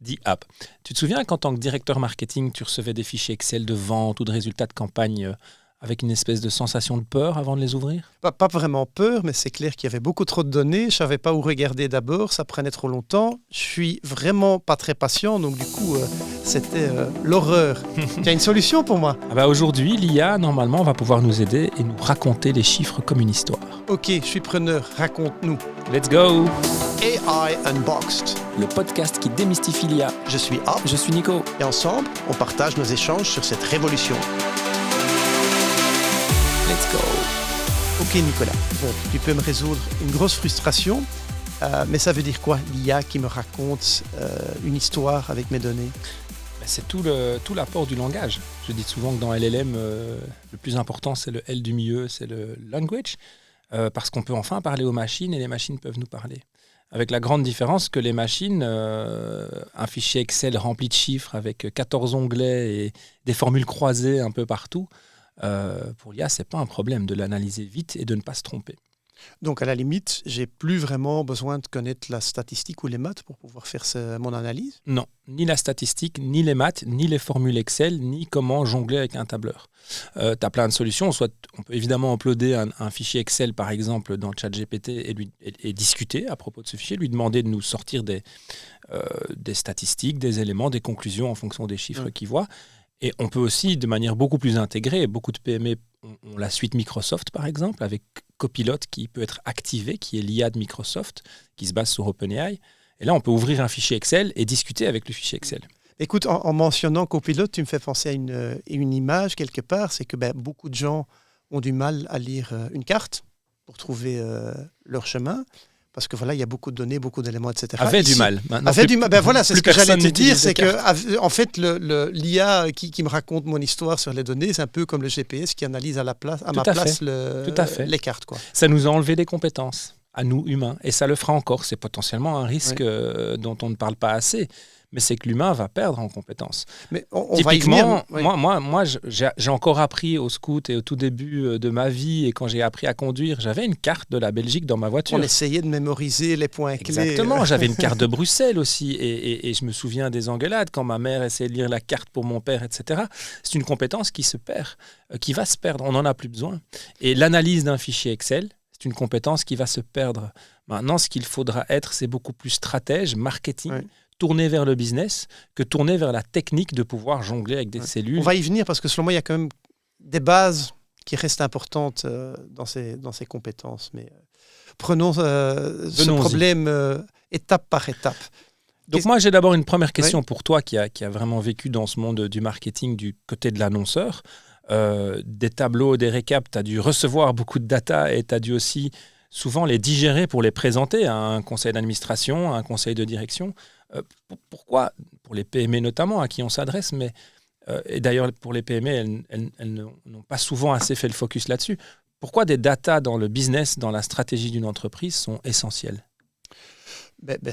The App. Tu te souviens qu'en tant que directeur marketing, tu recevais des fichiers Excel de vente ou de résultats de campagne avec une espèce de sensation de peur avant de les ouvrir? Pas vraiment peur, mais c'est clair qu'il y avait beaucoup trop de données. Je ne savais pas où regarder d'abord, ça prenait trop longtemps. Je suis vraiment pas très patient, donc du coup, c'était l'horreur. Tu as une solution pour moi? Aujourd'hui, l'IA, normalement, va pouvoir nous aider et nous raconter les chiffres comme une histoire. Ok, je suis preneur, raconte-nous. Let's go! AI Unboxed. Le podcast qui démystifie l'IA. Je suis Ab. Je suis Nico. Et ensemble, on partage nos échanges sur cette révolution. Let's go! Ok Nicolas, bon, tu peux me résoudre une grosse frustration, mais ça veut dire quoi l'IA qui me raconte une histoire avec mes données? C'est tout l'apport du langage. Je dis souvent que dans LLM, le plus important c'est le L du milieu, c'est le language, parce qu'on peut enfin parler aux machines et les machines peuvent nous parler. Avec la grande différence que les machines, un fichier Excel rempli de chiffres avec 14 onglets et des formules croisées un peu partout, pour l'IA, ce n'est pas un problème de l'analyser vite et de ne pas se tromper. Donc à la limite, j'ai plus vraiment besoin de connaître la statistique ou les maths pour pouvoir faire mon analyse? Non, ni la statistique, ni les maths, ni les formules Excel, ni comment jongler avec un tableur. Tu as plein de solutions. Soit on peut évidemment uploader un fichier Excel, par exemple, dans ChatGPT et discuter à propos de ce fichier, lui demander de nous sortir des statistiques, des éléments, des conclusions en fonction des chiffres qu'il voit. Et on peut aussi, de manière beaucoup plus intégrée, beaucoup de PME ont la suite Microsoft, par exemple, avec Copilot qui peut être activé, qui est l'IA de Microsoft, qui se base sur OpenAI. Et là, on peut ouvrir un fichier Excel et discuter avec le fichier Excel. Écoute, en mentionnant Copilot, tu me fais penser à une image quelque part. C'est que beaucoup de gens ont du mal à lire une carte pour trouver leur chemin. Parce que voilà, il y a beaucoup de données, beaucoup d'éléments, etc. Avait du mal. Voilà, c'est ce que j'allais te dire, c'est que en fait, l'IA qui me raconte mon histoire sur les données, c'est un peu comme le GPS qui analyse à ma place les cartes, quoi. Ça nous a enlevé des compétences, à nous humains, et ça le fera encore. C'est potentiellement un risque dont on ne parle pas assez. Mais c'est que l'humain va perdre en compétences. Mais on typiquement, va y venir, moi j'ai encore appris au scout et au tout début de ma vie, et quand j'ai appris à conduire, j'avais une carte de la Belgique dans ma voiture. On essayait de mémoriser les points clés. Exactement, j'avais une carte de Bruxelles aussi, et je me souviens des engueulades quand ma mère essayait de lire la carte pour mon père, etc. C'est une compétence qui se perd, qui va se perdre, on n'en a plus besoin. Et l'analyse d'un fichier Excel, c'est une compétence qui va se perdre. Maintenant, ce qu'il faudra être, c'est beaucoup plus stratège, marketing, tourner vers le business que tourner vers la technique de pouvoir jongler avec des cellules. On va y venir parce que selon moi, il y a quand même des bases qui restent importantes dans ces compétences. Mais prenons ce problème étape par étape. Donc moi, j'ai d'abord une première question pour toi qui a vraiment vécu dans ce monde du marketing du côté de l'annonceur. Des tableaux, des récaps, tu as dû recevoir beaucoup de data et tu as dû aussi souvent les digérer pour les présenter à un conseil d'administration, à un conseil de direction. Pourquoi, pour les PME notamment, à qui on s'adresse, mais et d'ailleurs pour les PME, elles n'ont pas souvent assez fait le focus là-dessus. Pourquoi des datas dans le business, dans la stratégie d'une entreprise sont essentielles?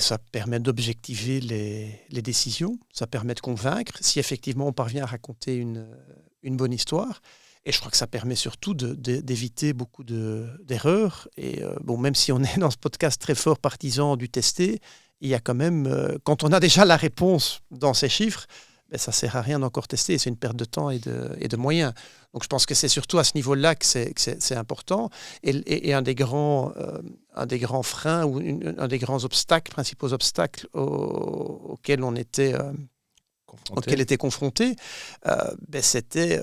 Ça permet d'objectiver les décisions, ça permet de convaincre, si effectivement on parvient à raconter une bonne histoire. Et je crois que ça permet surtout d'éviter beaucoup d'erreurs. Et même si on est dans ce podcast très fort partisan du tester, il y a quand même, quand on a déjà la réponse dans ces chiffres, ça ne sert à rien d'encore tester. C'est une perte de temps et de moyens. Donc je pense que c'est surtout à ce niveau-là que c'est important. Et un des grands freins ou un des grands principaux obstacles auxquels on était confronté, c'était...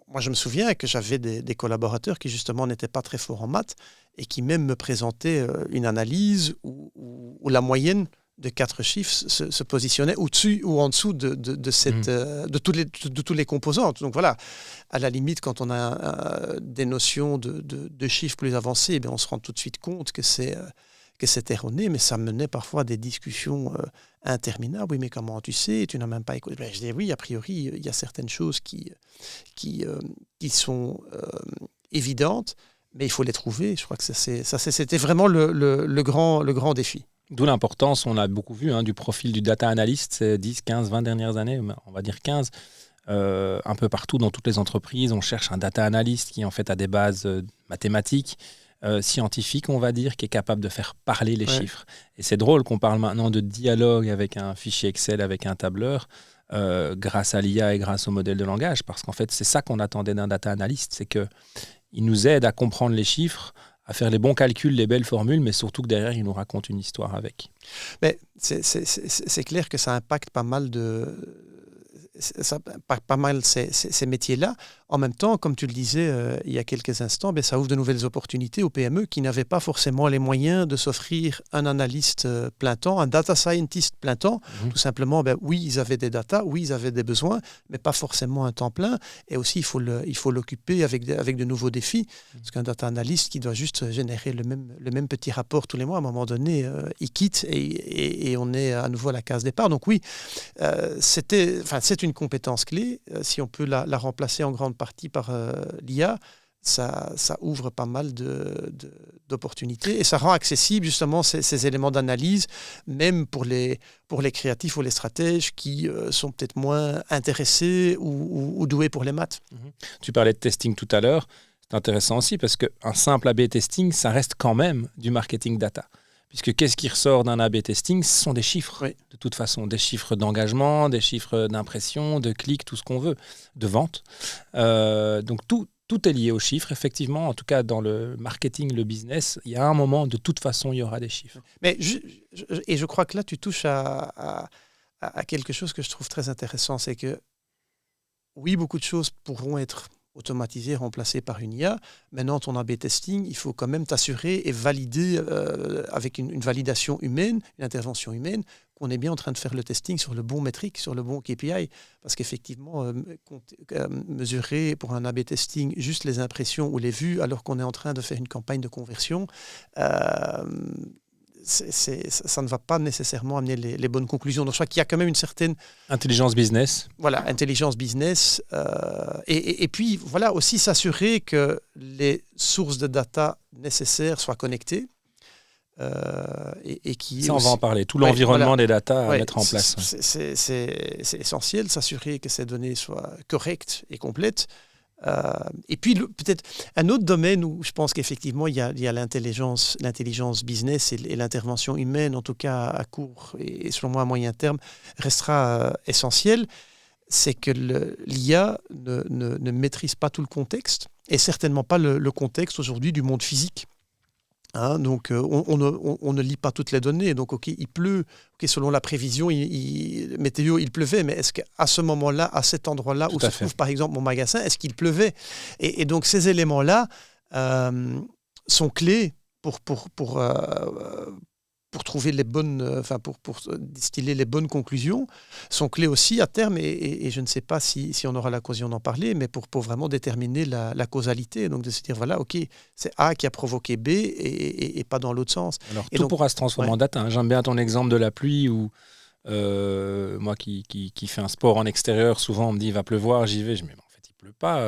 Moi, je me souviens que j'avais des collaborateurs qui, justement, n'étaient pas très forts en maths et qui même me présentaient une analyse où la moyenne de 4 chiffres se positionnait au-dessus ou en dessous de toutes les composantes. Donc voilà, à la limite, quand on a des notions de chiffres plus avancées, on se rend tout de suite compte que c'est erroné, mais ça menait parfois à des discussions interminables. Oui, mais comment tu sais? Tu n'as même pas écouté. Je dis oui, a priori, il y a certaines choses qui sont évidentes, mais il faut les trouver. Je crois que c'était vraiment le grand défi. D'où l'importance, on l'a beaucoup vu, du profil du data analyst ces 10, 15, 20 dernières années, on va dire 15. Un peu partout dans toutes les entreprises, on cherche un data analyst qui en fait a des bases mathématiques, scientifique, on va dire, qui est capable de faire parler les chiffres. Et c'est drôle qu'on parle maintenant de dialogue avec un fichier Excel, avec un tableur, grâce à l'IA et grâce au modèle de langage, parce qu'en fait, c'est ça qu'on attendait d'un data analyst, c'est qu'il nous aide à comprendre les chiffres, à faire les bons calculs, les belles formules, mais surtout que derrière, il nous raconte une histoire avec. Mais c'est clair que ça impacte pas mal ces métiers-là. En même temps, comme tu le disais il y a quelques instants, ça ouvre de nouvelles opportunités aux PME qui n'avaient pas forcément les moyens de s'offrir un analyste plein temps, un data scientist plein temps. Tout simplement, oui, ils avaient des data, oui, ils avaient des besoins, mais pas forcément un temps plein. Et aussi, il faut l'occuper avec de nouveaux défis. Parce qu'un data analyst qui doit juste générer le même petit rapport tous les mois, à un moment donné, il quitte et on est à nouveau à la case départ. Donc oui, c'est une compétence clé. Si on peut la remplacer en grande partie par l'IA, ça ouvre pas mal d'opportunités et ça rend accessible justement ces éléments d'analyse, même pour les créatifs ou les stratèges qui sont peut-être moins intéressés ou doués pour les maths. Tu parlais de testing tout à l'heure. C'est intéressant aussi parce qu'un simple A/B testing, ça reste quand même du marketing data. Puisque qu'est-ce qui ressort d'un A/B testing? Ce sont des chiffres, de toute façon. Des chiffres d'engagement, des chiffres d'impression, de clics, tout ce qu'on veut, de vente. Donc tout est lié aux chiffres. Effectivement, en tout cas dans le marketing, le business, il y a un moment, de toute façon, il y aura des chiffres. Mais je crois que là, tu touches à quelque chose que je trouve très intéressant. C'est que, oui, beaucoup de choses pourront être automatisé, remplacé par une IA. Maintenant, ton A/B testing, il faut quand même t'assurer et valider avec une validation humaine, une intervention humaine, qu'on est bien en train de faire le testing sur le bon métrique, sur le bon KPI. Parce qu'effectivement, mesurer pour un A/B testing juste les impressions ou les vues alors qu'on est en train de faire une campagne de conversion, ça ne va pas nécessairement amener les bonnes conclusions. Donc je crois qu'il y a quand même une certaine... Intelligence business. Voilà, intelligence business. Et puis, voilà, aussi s'assurer que les sources de data nécessaires soient connectées. Et qui ça, on va en parler. Tout l'environnement des data à mettre en place. C'est essentiel, s'assurer que ces données soient correctes et complètes. Et puis peut-être un autre domaine où je pense qu'effectivement il y a l'intelligence business et l'intervention humaine, en tout cas à court et selon moi à moyen terme, restera essentiel. C'est que l'IA ne maîtrise pas tout le contexte et certainement pas le contexte aujourd'hui du monde physique. Donc on ne lit pas toutes les données. Donc il pleut, selon la prévision météo, il pleuvait, mais est-ce qu'à ce moment-là, à cet endroit-là où se trouve par exemple mon magasin, est-ce qu'il pleuvait? Et donc ces éléments-là sont clés pour trouver les bonnes, pour distiller les bonnes conclusions, sont clés aussi à terme, et je ne sais pas si on aura l'occasion d'en parler, mais pour vraiment déterminer la causalité, donc de se dire, voilà, ok, c'est A qui a provoqué B et pas dans l'autre sens. Alors tout pourra se transformer en data. J'aime bien ton exemple de la pluie où moi qui fais un sport en extérieur, souvent on me dit il va pleuvoir, j'y vais, je me dis mais en fait il pleut pas.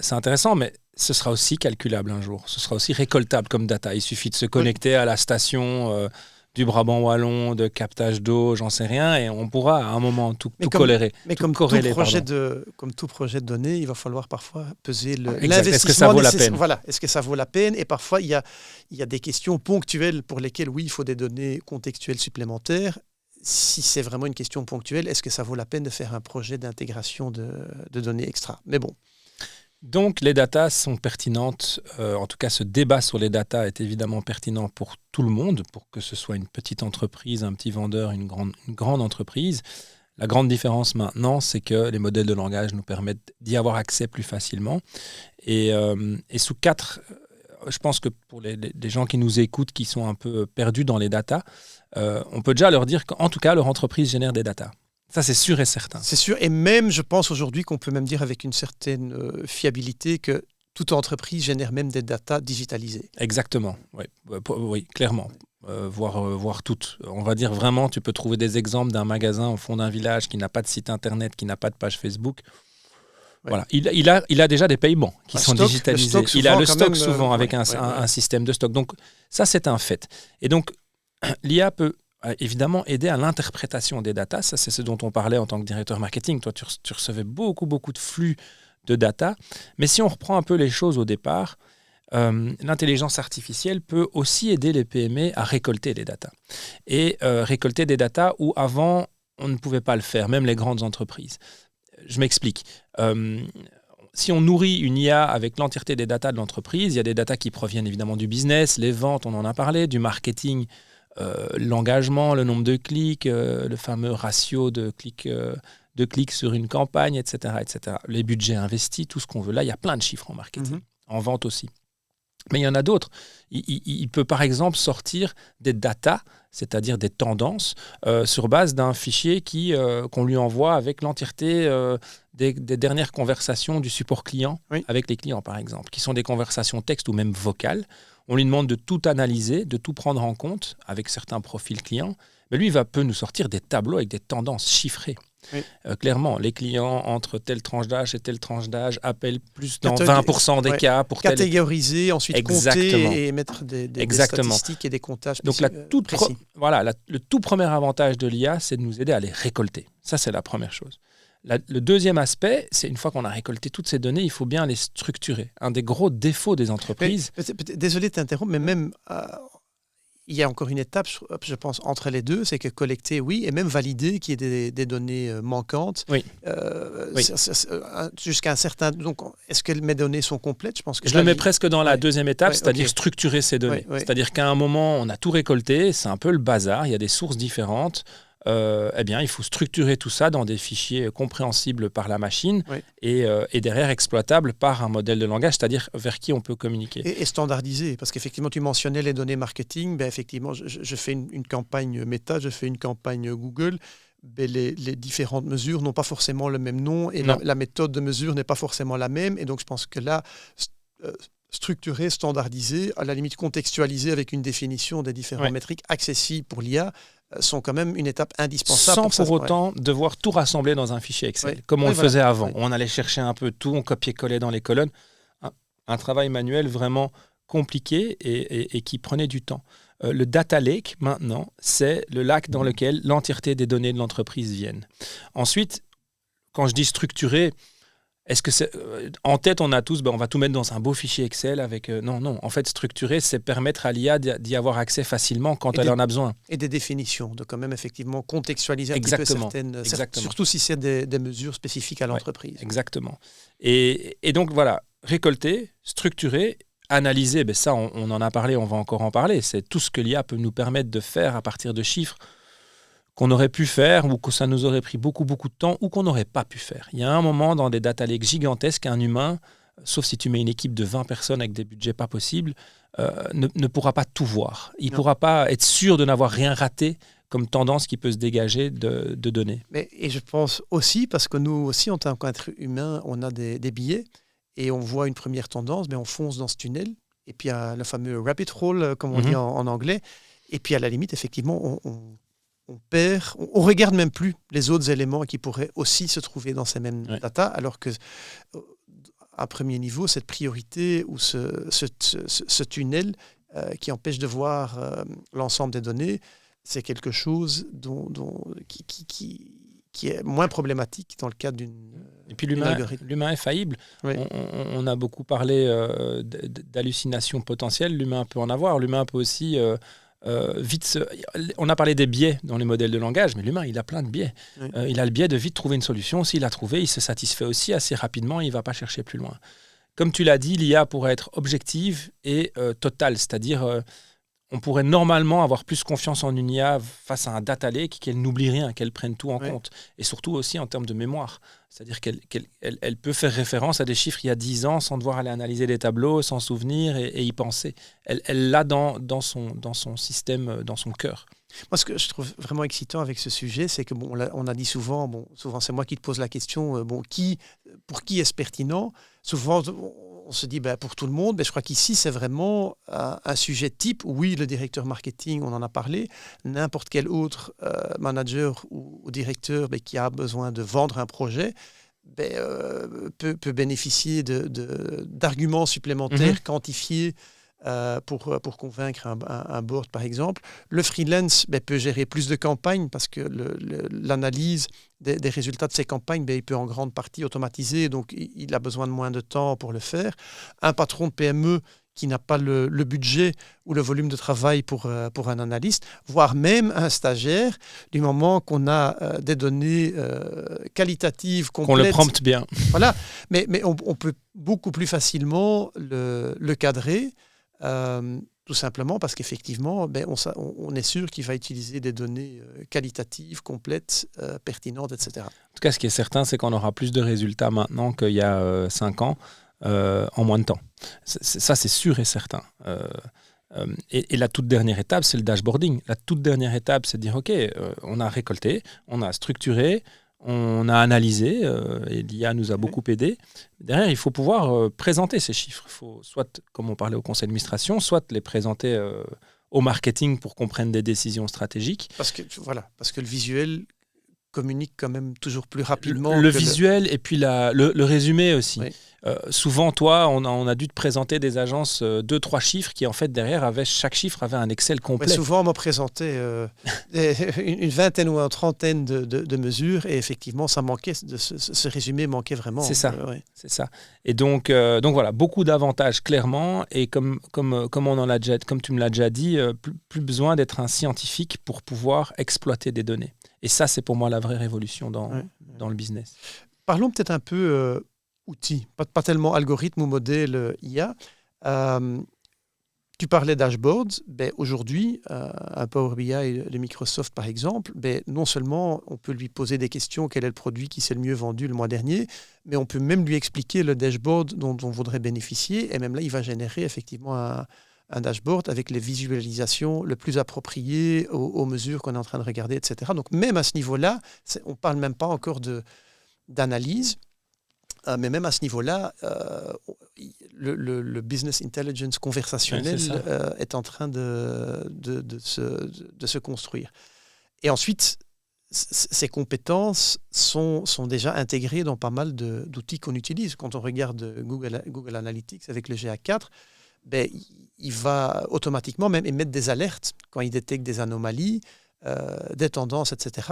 C'est intéressant, mais ce sera aussi calculable un jour, ce sera aussi récoltable comme data. Il suffit de se connecter à la station du Brabant wallon, de captage d'eau, j'en sais rien, et on pourra à un moment tout corréler. Mais comme tout projet de données, il va falloir parfois peser l'investissement. Est-ce que ça vaut la peine? Voilà, est-ce que ça vaut la peine? Et parfois, il y a des questions ponctuelles pour lesquelles, oui, il faut des données contextuelles supplémentaires. Si c'est vraiment une question ponctuelle, est-ce que ça vaut la peine de faire un projet d'intégration de données extra? Mais bon. Donc, les datas sont pertinentes. En tout cas, ce débat sur les datas est évidemment pertinent pour tout le monde, pour que ce soit une petite entreprise, un petit vendeur, une grande entreprise. La grande différence maintenant, c'est que les modèles de langage nous permettent d'y avoir accès plus facilement. Et sous 4... Je pense que pour les gens qui nous écoutent, qui sont un peu perdus dans les datas, on peut déjà leur dire qu'en tout cas, leur entreprise génère des datas. Ça, c'est sûr et certain. C'est sûr. Et même, je pense aujourd'hui qu'on peut même dire avec une certaine fiabilité que toute entreprise génère même des datas digitalisées. Exactement. Oui, clairement. Voire toutes. On va dire vraiment, tu peux trouver des exemples d'un magasin au fond d'un village qui n'a pas de site internet, qui n'a pas de page Facebook. Ouais. Voilà. Il a déjà des paiements qui sont digitalisés. Il a le stock souvent avec un système de stock. Donc ça, c'est un fait. Et donc, l'IA peut évidemment aider à l'interprétation des datas. Ça, c'est ce dont on parlait en tant que directeur marketing. Toi, tu recevais beaucoup de flux de data. Mais si on reprend un peu les choses au départ, l'intelligence artificielle peut aussi aider les PME à récolter les datas. Et récolter des datas où avant, on ne pouvait pas le faire, même les grandes entreprises. Je m'explique. Si on nourrit une IA avec l'entièreté des datas de l'entreprise, il y a des datas qui proviennent évidemment du business, les ventes, on en a parlé, du marketing, l'engagement, le nombre de clics, le fameux ratio de clics sur une campagne, etc., etc. Les budgets investis, tout ce qu'on veut. Là, il y a plein de chiffres en marketing, en vente aussi. Mais il y en a d'autres. Il peut par exemple sortir des datas, c'est-à-dire des tendances, sur base d'un fichier qu'on lui envoie avec l'entièreté des dernières conversations du support client avec les clients, par exemple, qui sont des conversations texte ou même vocales. On lui demande de tout analyser, de tout prendre en compte avec certains profils clients. Mais lui, peut nous sortir des tableaux avec des tendances chiffrées. Oui. Clairement, les clients entre telle tranche d'âge et telle tranche d'âge appellent plus dans 20% des cas. Pour catégoriser, ensuite compter et mettre des statistiques et des comptages précis. Donc le tout premier avantage de l'IA, c'est de nous aider à les récolter. Ça, c'est la première chose. Le deuxième aspect, c'est une fois qu'on a récolté toutes ces données, il faut bien les structurer. Un des gros défauts des entreprises... Désolé de t'interrompre, mais même... il y a encore une étape, je pense, entre les deux, c'est que collecter, oui, et même valider qu'il y ait des données manquantes. Oui. Jusqu'à un certain... Donc, est-ce que mes données sont complètes? Je le mets presque dans la deuxième étape, c'est-à-dire structurer ces données. C'est-à-dire qu'à un moment, on a tout récolté, c'est un peu le bazar, il y a des sources différentes. Il faut structurer tout ça dans des fichiers compréhensibles par la machine et derrière exploitables par un modèle de langage, c'est-à-dire vers qui on peut communiquer. Et standardiser, parce qu'effectivement, tu mentionnais les données marketing. Effectivement, je fais une campagne Meta, je fais une campagne Google. Les différentes mesures n'ont pas forcément le même nom et la méthode de mesure n'est pas forcément la même. Et donc, je pense que là, structurer, standardiser, à la limite contextualiser avec une définition des différentes métriques accessibles pour l'IA, sont quand même une étape indispensable. Sans pour autant devoir tout rassembler dans un fichier Excel, comme on le faisait avant. On allait chercher un peu tout, on copiait-collait dans les colonnes. Un travail manuel vraiment compliqué et qui prenait du temps. Le data lake, maintenant, c'est le lac dans lequel l'entièreté des données de l'entreprise viennent. Ensuite, quand je dis structuré, est-ce que c'est en tête, on a tous, on va tout mettre dans un beau fichier Excel avec... Non. En fait, structurer, c'est permettre à l'IA d'y avoir accès facilement quand elle en a besoin. Et des définitions, de quand même effectivement contextualiser un petit peu certaines... Surtout si c'est des mesures spécifiques à l'entreprise. Exactement. Et donc, voilà, récolter, structurer, analyser, ça, on en a parlé, on va encore en parler. C'est tout ce que l'IA peut nous permettre de faire à partir de chiffres qu'on aurait pu faire ou que ça nous aurait pris beaucoup, beaucoup de temps ou qu'on n'aurait pas pu faire. Il y a un moment dans des data lakes gigantesques, un humain, sauf si tu mets une équipe de 20 personnes avec des budgets pas possibles, ne pourra pas tout voir. Il ne pourra pas être sûr de n'avoir rien raté comme tendance qui peut se dégager de données. Et je pense aussi, parce que nous aussi, en tant qu'être humain, on a des biais et on voit une première tendance, on fonce dans ce tunnel. Et puis il y a le fameux rabbit hole, comme on dit en anglais. Et puis à la limite, effectivement, on regarde même plus les autres éléments qui pourraient aussi se trouver dans ces mêmes data, alors que à premier niveau, cette priorité ou ce tunnel qui empêche de voir l'ensemble des données, c'est quelque chose qui est moins problématique dans le cadre d'une... Et puis l'humain est faillible. Oui. On a beaucoup parlé d'hallucination potentielle. L'humain peut en avoir. L'humain peut aussi... on a parlé des biais dans les modèles de langage, mais l'humain, il a plein de biais. Oui. Il a le biais de vite trouver une solution. S'il l'a trouvé, il se satisfait aussi assez rapidement. Il ne va pas chercher plus loin. Comme tu l'as dit, l'IA pourrait être objective et totale, c'est-à-dire on pourrait normalement avoir plus confiance en une IA face à un data lake, qu'elle n'oublie rien, qu'elle prenne tout en compte. Et surtout aussi en termes de mémoire. C'est-à-dire qu'elle peut faire référence à des chiffres il y a 10 ans sans devoir aller analyser des tableaux, s'en souvenir et y penser. Elle l'a dans son système, dans son cœur. Moi, ce que je trouve vraiment excitant avec ce sujet, c'est que on a dit souvent c'est moi qui te pose la question, pour qui est-ce pertinent? Souvent, on se dit pour tout le monde, mais je crois qu'ici, c'est vraiment un sujet type. Oui, le directeur marketing, on en a parlé. N'importe quel autre manager ou directeur qui a besoin de vendre un projet peut bénéficier d'arguments supplémentaires quantifiés pour convaincre un board, par exemple. Le freelance peut gérer plus de campagnes parce que l'analyse des résultats de ces campagnes, il peut en grande partie automatiser, donc il a besoin de moins de temps pour le faire. Un patron de PME qui n'a pas le budget ou le volume de travail pour un analyste, voire même un stagiaire, du moment qu'on a des données qualitatives, complètes. Qu'on le prompte bien. Voilà, mais on peut beaucoup plus facilement le cadrer, tout simplement parce qu'effectivement, on est sûr qu'il va utiliser des données qualitatives, complètes, pertinentes, etc. En tout cas, ce qui est certain, c'est qu'on aura plus de résultats maintenant qu'il y a 5 ans, en moins de temps. Ça, c'est sûr et certain. Et la toute dernière étape, c'est le dashboarding. La toute dernière étape, c'est de dire, OK, on a récolté, on a structuré, on a analysé, et l'IA nous a beaucoup aidé. Derrière, il faut pouvoir présenter ces chiffres. Il faut soit, comme on parlait au conseil d'administration, soit les présenter au marketing pour qu'on prenne des décisions stratégiques. Parce que le visuel communique quand même toujours plus rapidement. Le visuel et puis le résumé aussi. Oui. Souvent, toi, on a dû te présenter des agences 2-3 chiffres qui, en fait, derrière, chaque chiffre avait un Excel complet. Mais souvent, on m'a présenté une vingtaine ou une trentaine de mesures et effectivement, ça manquait, ce résumé manquait vraiment. C'est ça. C'est ça. Et donc voilà, beaucoup d'avantages, clairement. Et comme tu me l'as déjà dit, plus besoin d'être un scientifique pour pouvoir exploiter des données. Et ça, c'est pour moi la vraie révolution dans le business. Parlons peut-être un peu outils, pas tellement algorithme ou modèle IA. Tu parlais dashboards. Aujourd'hui, un Power BI de Microsoft, par exemple, non seulement on peut lui poser des questions, quel est le produit qui s'est le mieux vendu le mois dernier, mais on peut même lui expliquer le dashboard dont on voudrait bénéficier. Et même là, il va générer effectivement un dashboard avec les visualisations le plus appropriées aux mesures qu'on est en train de regarder, etc. Donc même à ce niveau-là, on ne parle même pas encore d'analyse, mais même à ce niveau-là, le business intelligence conversationnel est en train de se construire. Et ensuite, ces compétences sont déjà intégrées dans pas mal d'outils qu'on utilise. Quand on regarde Google Analytics avec le GA4, il va automatiquement même émettre des alertes quand il détecte des anomalies, des tendances, etc.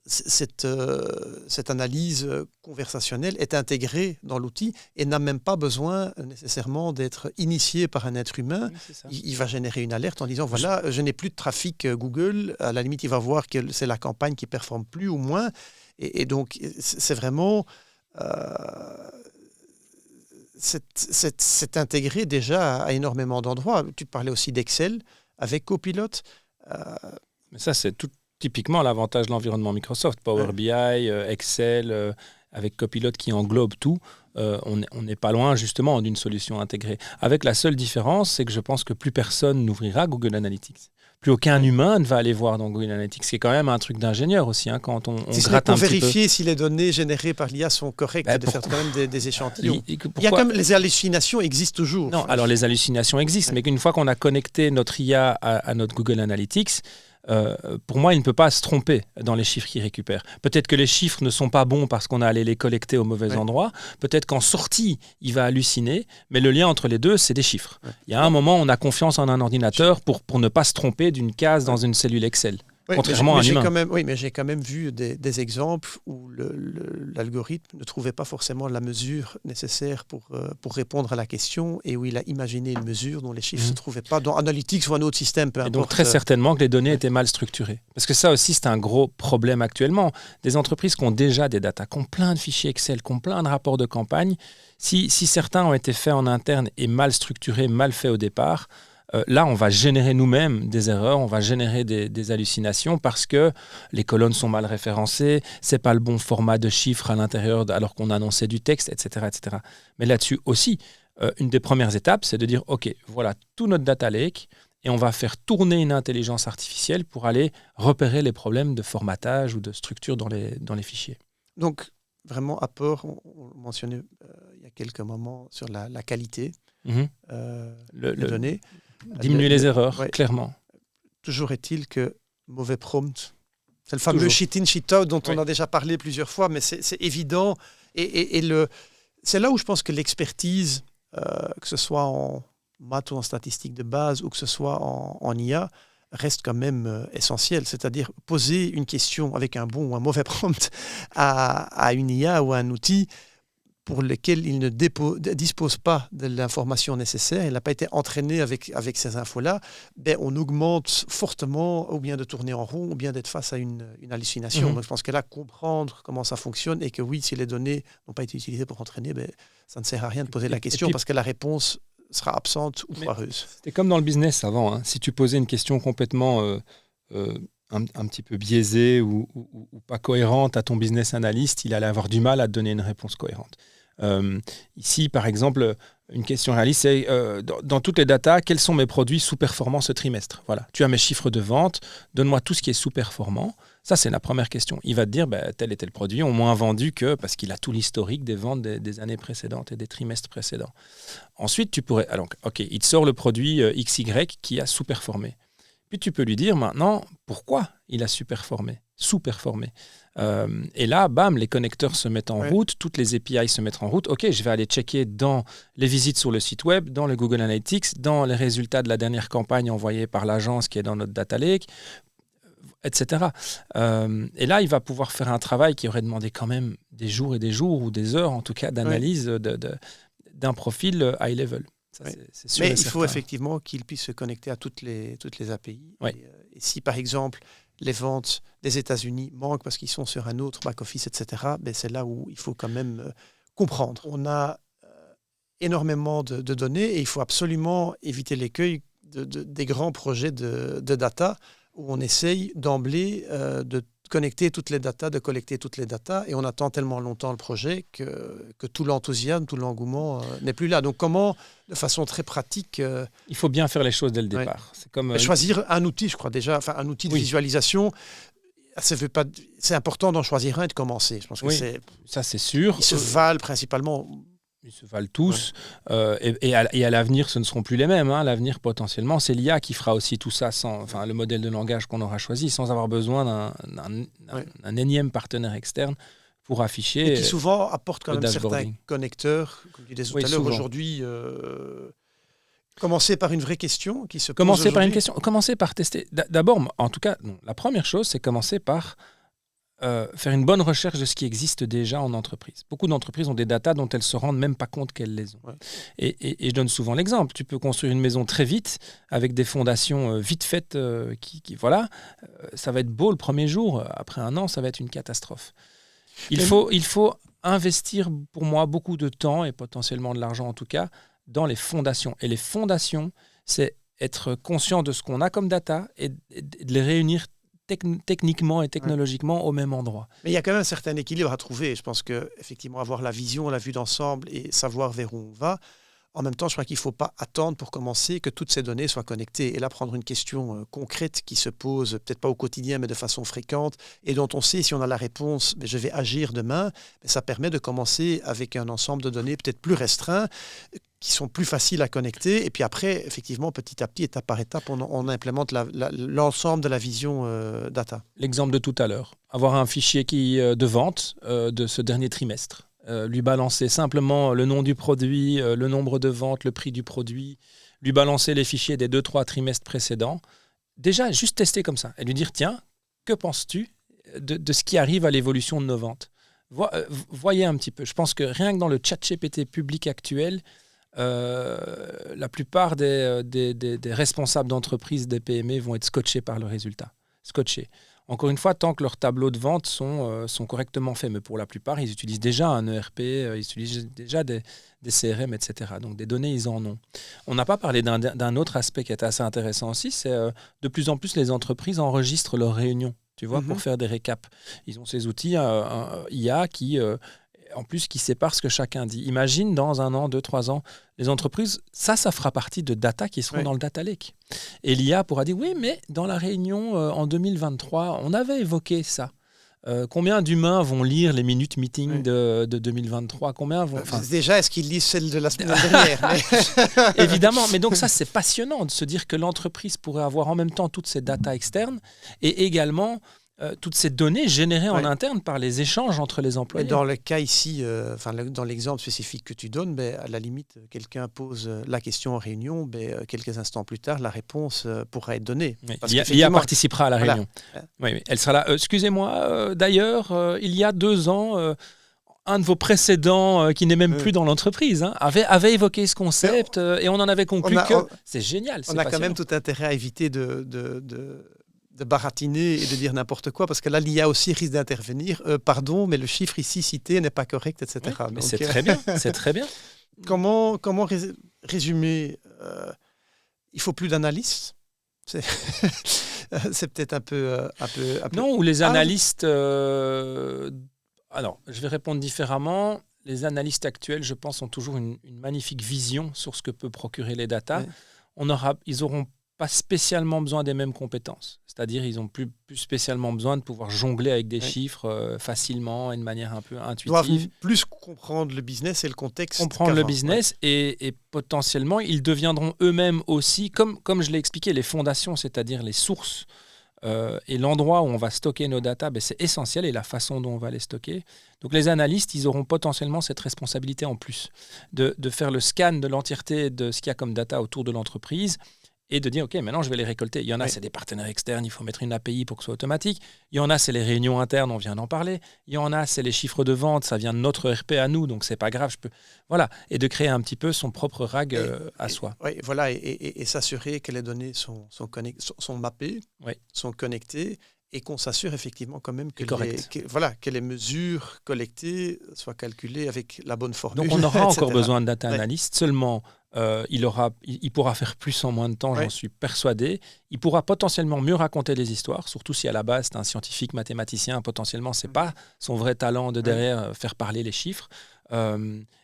Cette analyse conversationnelle est intégrée dans l'outil et n'a même pas besoin nécessairement d'être initiée par un être humain. Oui, il va générer une alerte en disant, voilà, je n'ai plus de trafic Google. À la limite, il va voir que c'est la campagne qui performe plus ou moins. Et donc, c'est vraiment... c'est intégré déjà à énormément d'endroits. Tu parlais aussi d'Excel avec Copilot. Mais ça, c'est tout typiquement l'avantage de l'environnement Microsoft. Power BI, Excel, avec Copilot qui englobe tout. On n'est pas loin justement d'une solution intégrée. Avec la seule différence, c'est que je pense que plus personne n'ouvrira Google Analytics. Plus aucun humain ne va aller voir dans Google Analytics, ce qui est quand même un truc d'ingénieur aussi, quand on gratte un petit peu. Pour vérifier si les données générées par l'IA sont correctes, de faire quand même des échantillons. Il y a comme les hallucinations existent toujours. Non, alors les hallucinations existent, mais qu'une fois qu'on a connecté notre IA à notre Google Analytics, pour moi, il ne peut pas se tromper dans les chiffres qu'il récupère. Peut-être que les chiffres ne sont pas bons parce qu'on a allé les collecter au mauvais endroit. Peut-être qu'en sortie, il va halluciner. Mais le lien entre les deux, c'est des chiffres. Il y a un moment, on a confiance en un ordinateur pour ne pas se tromper d'une case dans une cellule Excel. Contrairement à un humain. Mais j'ai quand même vu des exemples où l'algorithme ne trouvait pas forcément la mesure nécessaire pour répondre à la question et où il a imaginé une mesure dont les chiffres ne se trouvaient pas dans Analytics ou un autre système, peu importe. Et donc très certainement que les données étaient mal structurées. Parce que ça aussi, c'est un gros problème actuellement. Des entreprises qui ont déjà des datas, qui ont plein de fichiers Excel, qui ont plein de rapports de campagne, si certains ont été faits en interne et mal structurés, mal faits au départ, là, on va générer nous-mêmes des erreurs, on va générer des hallucinations parce que les colonnes sont mal référencées, c'est pas le bon format de chiffres à l'intérieur alors qu'on annonçait du texte, etc., etc. Mais là-dessus aussi, une des premières étapes, c'est de dire, OK, voilà tout notre data lake et on va faire tourner une intelligence artificielle pour aller repérer les problèmes de formatage ou de structure dans les fichiers. Donc, vraiment, apport, on mentionnait il y a quelques moments sur la qualité des données. Diminuer les erreurs, clairement. Toujours est-il que mauvais prompt, c'est le fameux shit in, shit out dont on a déjà parlé plusieurs fois, mais c'est évident. Et c'est là où je pense que l'expertise, que ce soit en maths ou en statistique de base ou que ce soit en IA, reste quand même essentielle. C'est-à-dire poser une question avec un bon ou un mauvais prompt à une IA ou à un outil pour lesquels il ne dispose pas de l'information nécessaire, il n'a pas été entraîné avec ces infos-là, on augmente fortement ou bien de tourner en rond ou bien d'être face à une hallucination. Donc je pense que là, comprendre comment ça fonctionne et que oui, si les données n'ont pas été utilisées pour entraîner, ça ne sert à rien de poser la question parce que la réponse sera absente ou foireuse. C'était comme dans le business avant. Hein. Si tu posais une question complètement un petit peu biaisée ou pas cohérente à ton business analyst, il allait avoir du mal à te donner une réponse cohérente. Ici, par exemple, une question réaliste, c'est dans toutes les datas, quels sont mes produits sous-performants ce trimestre ? Voilà. Tu as mes chiffres de vente, donne-moi tout ce qui est sous-performant. Ça, c'est la première question. Il va te dire, tel et tel produit ont moins vendu que, parce qu'il a tout l'historique des ventes des années précédentes et des trimestres précédents. Ensuite, tu pourrais, alors, OK, il te sort le produit XY qui a sous-performé. Puis tu peux lui dire maintenant pourquoi il a sous-performé. Et là, bam, les connecteurs se mettent en route, toutes les API se mettent en route. OK, je vais aller checker dans les visites sur le site web, dans le Google Analytics, dans les résultats de la dernière campagne envoyée par l'agence qui est dans notre data lake, etc. Et là, il va pouvoir faire un travail qui aurait demandé quand même des jours et des jours, ou des heures en tout cas, d'analyse d'un profil high level. Ça, c'est sûr. Mais il faut effectivement qu'il puisse se connecter à toutes les API. Et si, par exemple, les ventes des États-Unis manquent parce qu'ils sont sur un autre back-office, etc., c'est là où il faut quand même comprendre. On a énormément de données et il faut absolument éviter l'écueil des grands projets de data où on essaye d'emblée de connecter toutes les datas, de collecter toutes les datas, et on attend tellement longtemps le projet que tout l'enthousiasme, tout l'engouement n'est plus là. Donc comment, de façon très pratique... il faut bien faire les choses dès le départ. C'est comme, choisir un outil, je crois déjà, un outil de visualisation, c'est important d'en choisir un et de commencer. Je pense que ça c'est sûr. Ils se valent principalement... Ils se valent tous. Et à l'avenir, ce ne seront plus les mêmes. Hein. L'avenir, potentiellement, c'est l'IA qui fera aussi tout ça, le modèle de langage qu'on aura choisi, sans avoir besoin d'un énième partenaire externe pour afficher. Et qui souvent apporte quand même certains connecteurs, comme tu disais tout à l'heure, aujourd'hui. Commencer par une vraie question qui se pose Commencer par une question. Commencer par tester. D'abord, en tout cas, la première chose, c'est commencer par faire une bonne recherche de ce qui existe déjà en entreprise. Beaucoup d'entreprises ont des datas dont elles ne se rendent même pas compte qu'elles les ont. Et je donne souvent l'exemple. Tu peux construire une maison très vite avec des fondations vite faites. Ça va être beau le premier jour. Après un an, ça va être une catastrophe. Il faut investir, pour moi, beaucoup de temps et potentiellement de l'argent en tout cas, dans les fondations. Et les fondations, c'est être conscient de ce qu'on a comme data et de les réunir techniquement et technologiquement au même endroit. Mais il y a quand même un certain équilibre à trouver. Je pense qu'effectivement, avoir la vision, la vue d'ensemble et savoir vers où on va, en même temps, je crois qu'il ne faut pas attendre pour commencer que toutes ces données soient connectées. Et là, prendre une question concrète qui se pose, peut-être pas au quotidien, mais de façon fréquente, et dont on sait si on a la réponse, je vais agir demain, ça permet de commencer avec un ensemble de données peut-être plus restreint, qui sont plus faciles à connecter. Et puis après, effectivement, petit à petit, étape par étape, on implémente l'ensemble de la vision data. L'exemple de tout à l'heure. Avoir un fichier de vente de ce dernier trimestre. Lui balancer simplement le nom du produit, le nombre de ventes, le prix du produit, lui balancer les fichiers des 2-3 trimestres précédents. Déjà, juste tester comme ça et lui dire, tiens, que penses-tu de ce qui arrive à l'évolution de nos ventes ? Voyez un petit peu. Je pense que rien que dans le ChatGPT public actuel, la plupart des responsables d'entreprise, des PME vont être scotchés par le résultat. Scotchés. Encore une fois, tant que leurs tableaux de vente sont correctement faits. Mais pour la plupart, ils utilisent déjà un ERP, ils utilisent déjà des CRM, etc. Donc des données, ils en ont. On n'a pas parlé d'un autre aspect qui est assez intéressant aussi, c'est de plus en plus les entreprises enregistrent leurs réunions, tu vois, pour faire des récaps. Ils ont ces outils IA qui... en plus, qui sépare ce que chacun dit. Imagine, dans 1 an, 2, 3 ans, les entreprises, ça fera partie de data qui seront dans le data lake. Et l'IA pourra dire, oui, mais dans la réunion en 2023, on avait évoqué ça. Combien d'humains vont lire les minutes meeting de 2023 ? Combien vont... Déjà, est-ce qu'ils lisent celle de la semaine dernière ? Évidemment, mais donc ça, c'est passionnant de se dire que l'entreprise pourrait avoir en même temps toutes ces data externes et également... toutes ces données générées en interne par les échanges entre les employés. Dans le cas ici, dans l'exemple spécifique que tu donnes, à la limite, quelqu'un pose la question en réunion, quelques instants plus tard, la réponse pourra être donnée. L'IA participera à la réunion. Oui, elle sera là. Excusez-moi, d'ailleurs, il y a 2 ans, un de vos précédents, qui n'est même plus dans l'entreprise, avait évoqué ce concept et on en avait conclu c'est génial. On a quand même tout intérêt à éviter de baratiner et de dire n'importe quoi, parce que là, l'IA aussi risque d'intervenir. Pardon, mais le chiffre ici cité n'est pas correct, etc. Oui, mais c'est très bien. C'est très bien. Comment résumer il faut plus d'analystes. C'est peut-être un peu... Non, ou les analystes... Alors, je vais répondre différemment. Les analystes actuels, je pense, ont toujours une magnifique vision sur ce que peut procurer les data. Ouais. Ils n'auront pas spécialement besoin des mêmes compétences. C'est-à-dire, ils n'ont plus spécialement besoin de pouvoir jongler avec des chiffres facilement et de manière un peu intuitive. Ils doivent plus comprendre le business et le contexte. Comprendre le business et potentiellement, ils deviendront eux-mêmes aussi, comme je l'ai expliqué, les fondations, c'est-à-dire les sources et l'endroit où on va stocker nos data, c'est essentiel, et la façon dont on va les stocker. Donc les analystes, ils auront potentiellement cette responsabilité en plus de faire le scan de l'entièreté de ce qu'il y a comme data autour de l'entreprise et de dire, OK, maintenant, je vais les récolter. Il y en a, c'est des partenaires externes, il faut mettre une API pour que ce soit automatique. Il y en a, c'est les réunions internes, on vient d'en parler. Il y en a, c'est les chiffres de vente, ça vient de notre RP à nous, donc c'est pas grave. Voilà, et de créer un petit peu son propre RAG à soi. Oui, voilà, et s'assurer que les données sont mappées, sont connectées, et qu'on s'assure effectivement quand même que les mesures collectées soient calculées avec la bonne formule. Donc on aura encore besoin de data analyst, seulement il pourra faire plus en moins de temps, j'en suis persuadé. Il pourra potentiellement mieux raconter les histoires, surtout si à la base c'est un scientifique mathématicien, potentiellement c'est pas son vrai talent de derrière faire parler les chiffres.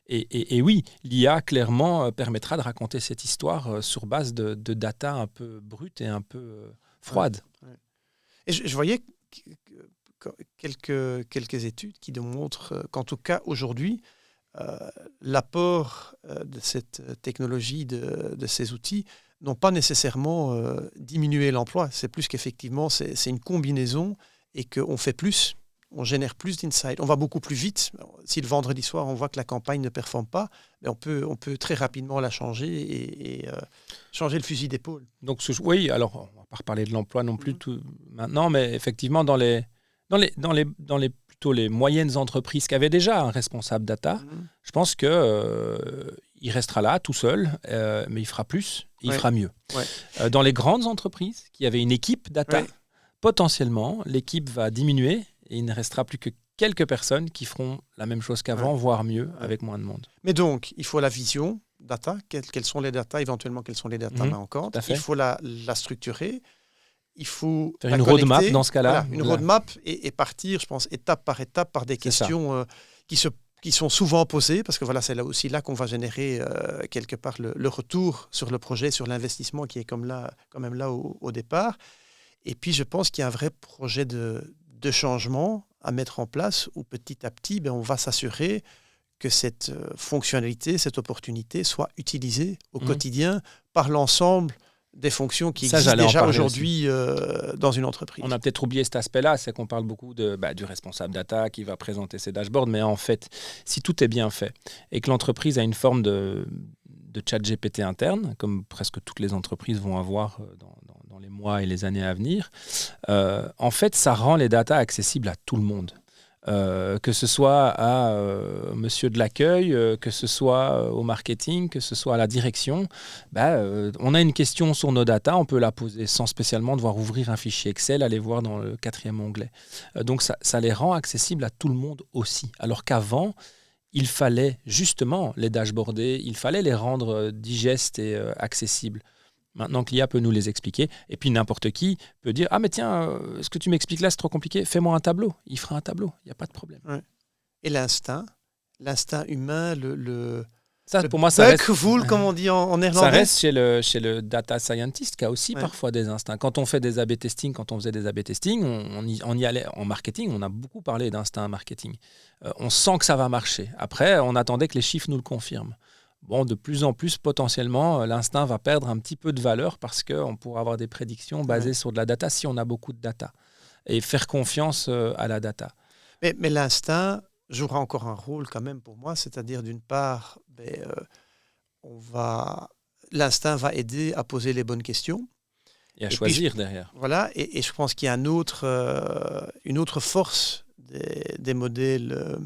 Et oui, l'IA clairement permettra de raconter cette histoire sur base de data un peu brute et un peu froide. Et je voyais quelques études qui démontrent qu'en tout cas aujourd'hui, l'apport de cette technologie, de ces outils, n'ont pas nécessairement diminué l'emploi. C'est plus qu'effectivement, c'est une combinaison et qu'on fait plus, on génère plus d'insights. On va beaucoup plus vite. Si le vendredi soir, on voit que la campagne ne performe pas, on peut très rapidement la changer et changer le fusil d'épaule. Donc, oui, alors on ne va pas reparler de l'emploi non plus maintenant, mais effectivement, dans les plutôt les moyennes entreprises qui avaient déjà un responsable data, je pense qu'il restera là tout seul, mais il fera plus et il fera mieux. Ouais. Dans les grandes entreprises qui avaient une équipe data, potentiellement, l'équipe va diminuer et il ne restera plus que quelques personnes qui feront la même chose qu'avant, voire mieux, avec moins de monde. Mais donc, il faut la vision data. Quelles sont les data, éventuellement, quelles sont les data manquantes. Il faut la structurer. Il faut faire une roadmap dans ce cas-là. Voilà, une roadmap et partir, je pense, étape par des questions qui sont souvent posées, parce que voilà, c'est là qu'on va générer quelque part le retour sur le projet, sur l'investissement qui est quand même là au départ. Et puis, je pense qu'il y a un vrai projet de changement à mettre en place où petit à petit, on va s'assurer que cette fonctionnalité, cette opportunité soit utilisée au quotidien par l'ensemble des fonctions qui existent déjà aujourd'hui dans une entreprise. On a peut-être oublié cet aspect-là, c'est qu'on parle beaucoup du responsable data qui va présenter ses dashboards, mais en fait, si tout est bien fait et que l'entreprise a une forme de chat GPT interne, comme presque toutes les entreprises vont avoir dans les mois et les années à venir, en fait, ça rend les data accessibles à tout le monde. Que ce soit à monsieur de l'accueil, que ce soit au marketing, que ce soit à la direction, on a une question sur nos data, on peut la poser sans spécialement devoir ouvrir un fichier Excel, aller voir dans le 4e onglet. Donc ça les rend accessibles à tout le monde aussi. Alors qu'avant, il fallait justement les dashboarder, il fallait les rendre digestes et accessibles. Maintenant que l'IA peut nous les expliquer, et puis n'importe qui peut dire « Ah mais tiens, ce que tu m'expliques là, c'est trop compliqué, fais-moi un tableau ». Il fera un tableau, il n'y a pas de problème. Ouais. Et l'instinct humain, ça, pour moi, ça reste, comme on dit en néerlandais. Ça reste chez le data scientist qui a aussi parfois des instincts. Quand on fait des A/B testing, quand on faisait des A/B testing, on y allait en marketing, on a beaucoup parlé d'instinct marketing. On sent que ça va marcher. Après, on attendait que les chiffres nous le confirment. Bon, de plus en plus, potentiellement, l'instinct va perdre un petit peu de valeur parce qu'on pourra avoir des prédictions basées sur de la data si on a beaucoup de data. Et faire confiance à la data. Mais l'instinct jouera encore un rôle quand même pour moi, c'est-à-dire d'une part, l'instinct va aider à poser les bonnes questions. Et à choisir derrière. Voilà, et je pense qu'il y a une autre force des modèles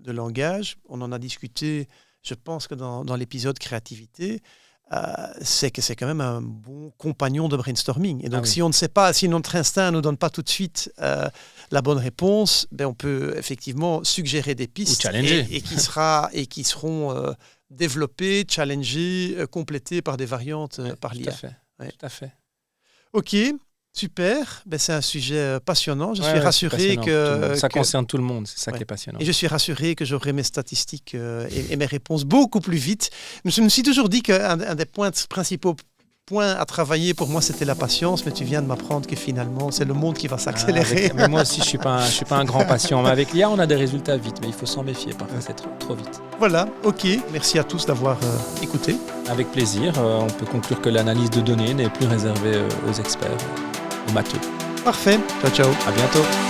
de langage. On en a discuté, je pense que dans l'épisode créativité, c'est que c'est quand même un bon compagnon de brainstorming. Et donc, si on ne sait pas, si notre instinct ne nous donne pas tout de suite la bonne réponse, on peut effectivement suggérer des pistes ou challenger. et qui seront développées, challengées, complétées par des variantes par l'IA. Tout à fait. Ok. Super, c'est un sujet passionnant. Je suis rassuré que... Ça concerne tout le monde, c'est ça qui est passionnant. Et je suis rassuré que j'aurai mes statistiques et mes réponses beaucoup plus vite. Je me suis toujours dit qu'un des principaux points à travailler pour moi, c'était la patience, mais tu viens de m'apprendre que finalement, c'est le monde qui va s'accélérer. Mais moi aussi, je suis pas un grand patient. Mais avec l'IA, on a des résultats vite, mais il faut s'en méfier, parfois c'est trop vite. Voilà, ok. Merci à tous d'avoir écouté. Avec plaisir. On peut conclure que l'analyse de données n'est plus réservée aux experts. Matheux. Parfait. Ciao, ciao. À bientôt.